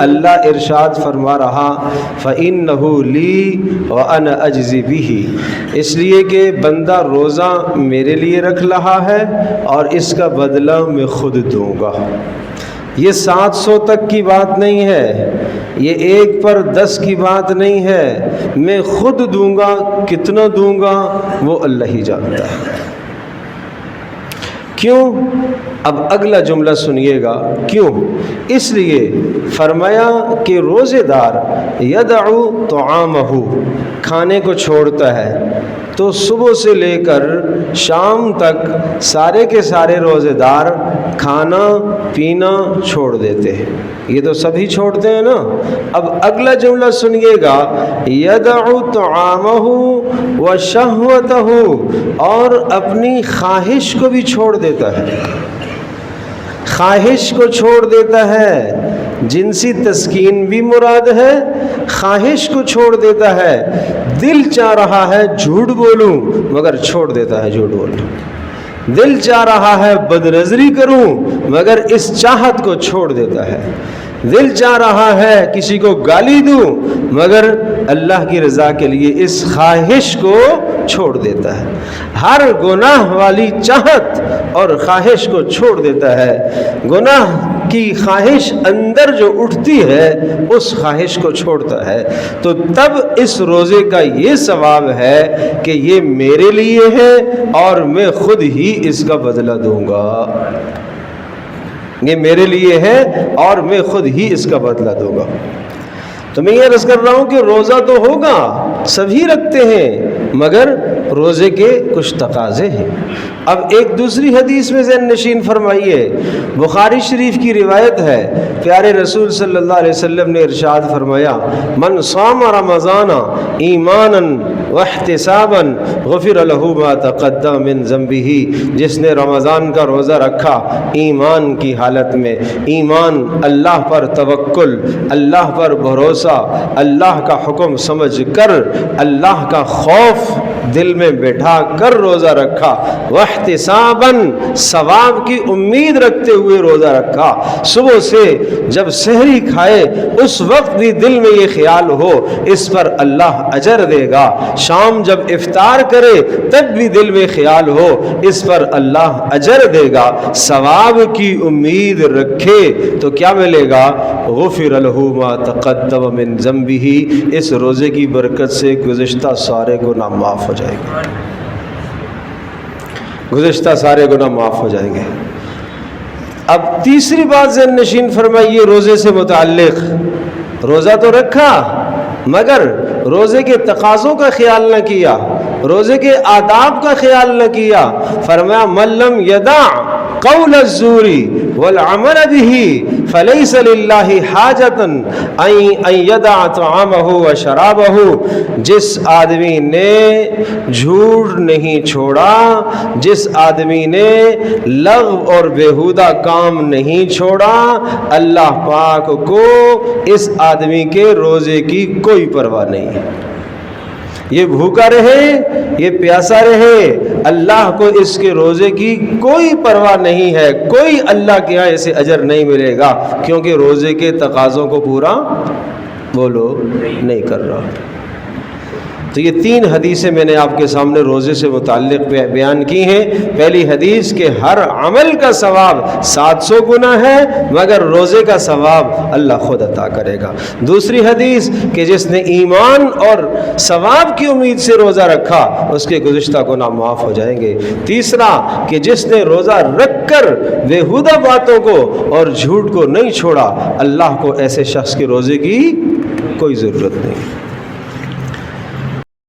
اللہ ارشاد فرما رہا فَإِنَّهُ لِي وَأَنَا أَجْزِي بِهِ، اس لیے کہ بندہ روزہ میرے لیے رکھ رہا ہے اور اس کا بدلہ میں خود دوں گا۔ یہ 700 تک کی بات نہیں ہے، یہ 1 پر 10 کی بات نہیں ہے، میں خود دوں گا، کتنا دوں گا وہ اللہ ہی جانتا ہے۔ کیوں؟ اب اگلا جملہ سنیے گا کیوں۔ اس لیے فرمایا کہ روزے دار یدعو طعامہ، کھانے کو چھوڑتا ہے، تو صبح سے لے کر شام تک سارے کے سارے روزے دار کھانا پینا چھوڑ دیتے ہیں۔ یہ تو سبھی چھوڑتے ہیں نا۔ اب اگلا جملہ سنیے گا، یدعو طعامہ وشہوتہ، اور اپنی خواہش کو بھی چھوڑ دیتا ہے، خواہش کو چھوڑ دیتا ہے، جنسی تسکین بھی مراد ہے، خواہش کو چھوڑ دیتا ہے۔ دل چاہ رہا ہے جھوٹ بولوں مگر چھوڑ دیتا ہے جھوٹ بولنا، دل چاہ رہا ہے بد نظری کروں مگر اس چاہت کو چھوڑ دیتا ہے، دل چاہ رہا ہے کسی کو گالی دوں مگر اللہ کی رضا کے لیے اس خواہش کو چھوڑ دیتا ہے۔ ہر گناہ والی چاہت اور خواہش کو چھوڑ دیتا ہے۔ گناہ کی خواہش اندر جو اٹھتی ہے اس خواہش کو چھوڑتا ہے، تو تب اس روزے کا یہ ثواب ہے کہ یہ میرے لیے ہے اور میں خود ہی اس کا بدلہ دوں گا۔ یہ میرے لیے ہے اور میں خود ہی اس کا بدلہ دوں گا۔ تو میں یہ عرض کر رہا ہوں کہ روزہ تو ہوگا، سبھی رکھتے ہیں، مگر روزے کے کچھ تقاضے ہیں۔ اب ایک دوسری حدیث میں ذہن نشین فرمائیے، بخاری شریف کی روایت ہے، پیارے رسول صلی اللہ علیہ وسلم نے ارشاد فرمایا، من صام رمضان ایمانا واحتسابا غفر له ما تقدم من ذنبه، جس نے رمضان کا روزہ رکھا ایمان کی حالت میں، ایمان اللہ پر توکل، اللہ پر بھروسہ، اللہ کا حکم سمجھ کر، اللہ کا خوف دل میں بیٹھا کر روزہ رکھا، واحتسابا ثواب کی امید رکھتے ہوئے روزہ رکھا، صبح سے جب سحری کھائے اس وقت بھی دل میں یہ خیال ہو اس پر اللہ اجر دے گا، شام جب افطار کرے تب بھی دل میں خیال ہو اس پر اللہ اجر دے گا، ثواب کی امید رکھے تو کیا ملے گا؟ غفر له ما تقدم من ذنبه، اس روزے کی برکت سے گزشتہ سارے گناہ معاف ہو جائیں گے، گزشتہ سارے گناہ معاف ہو جائیں گے۔ اب تیسری بات ذہن نشین فرمائیے روزے سے متعلق، روزہ تو رکھا مگر روزے کے تقاضوں کا خیال نہ کیا، روزے کے آداب کا خیال نہ کیا۔ فرمایا من لم یدع قول الزور والعمل به فليس لله حاجة ان يدع طعامه وشرابه، جس آدمی نے جھوٹ نہیں چھوڑا، جس آدمی نے لغو اور بیہودہ کام نہیں چھوڑا، اللہ پاک کو اس آدمی کے روزے کی کوئی پرواہ نہیں ہے۔ یہ بھوکا رہے، یہ پیاسا رہے، اللہ کو اس کے روزے کی کوئی پرواہ نہیں ہے، کوئی اللہ کے یہاں اسے اجر نہیں ملے گا، کیونکہ روزے کے تقاضوں کو پورا نہیں کر رہا۔ تو یہ 3 حدیثیں میں نے آپ کے سامنے روزے سے متعلق بیان کی ہیں۔ پہلی حدیث کہ ہر عمل کا ثواب 700 گنا ہے مگر روزے کا ثواب اللہ خود عطا کرے گا۔ دوسری حدیث کہ جس نے ایمان اور ثواب کی امید سے روزہ رکھا اس کے گزشتہ گناہ معاف ہو جائیں گے۔ تیسرا کہ جس نے روزہ رکھ کر بیہودہ باتوں کو اور جھوٹ کو نہیں چھوڑا، اللہ کو ایسے شخص کے روزے کی کوئی ضرورت نہیں۔